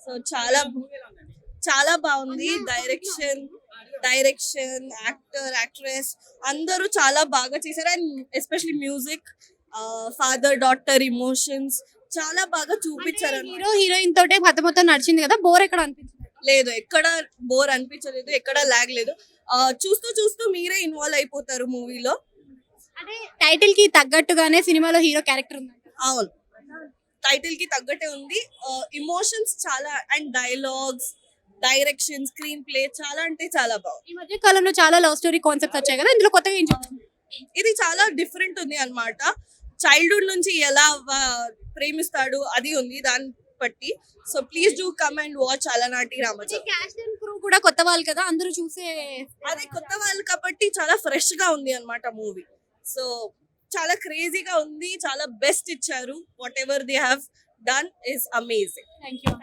So చాలా చాలా బాగుంది. డైరెక్షన్ యాక్ట్రెస్ అందరూ చాలా బాగా చేశారు. And especially music, father daughter emotions చాలా బాగా చూపించారు. హీరో హీరోయిన్ తోటే కథ మొత్తం నడిచింది కదా, బోర్ ఎక్కడ అనిపించింది? లేదు, ఎక్కడ బోర్ అనిపించలేదు, ఎక్కడ లాగ్ లేదు. చూస్తూ చూస్తూ మీరే ఇన్వాల్వ్ అయిపోతారు మూవీలో. అంటే టైటిల్ కి తగ్గట్టుగానే సినిమాలో హీరో క్యారెక్టర్ ఉంది. అవును, టైటిల్ కి తగ్గట్టే ఉంది. ఇమోషన్స్ చాలా, and dialogues, direction, screen play చాలా అంటే చాలా బాగుంది. ఈ మధ్య కాలంలో చాలా లవ్ స్టోరీ కాన్సెప్ట్స్ వచ్చాయి కదా, ఇందులో కొత్తగా ఏం చెప్తుంది? ఇది చాలా డిఫరెంట్ ఉంది అన్నమాట. చైల్డ్హుడ్ నుంచి ఎలా ప్రేమిస్తాడు అది ఉంది దాన్ని బట్టి. So please do come and watch అలనాటి రామచంద్ర. క్యాస్ట్ అండ్ క్రూ కూడా కొత్త వాళ్ళు కదా, అందరూ చూసే అది కొత్త వాళ్ళు కాబట్టి చాలా ఫ్రెష్ గా ఉంది అన్నమాట మూవీ. సో చాలా క్రేజీగా ఉంది, చాలా బెస్ట్ ఇచ్చారు. What ever they have done is amazing. Thank you.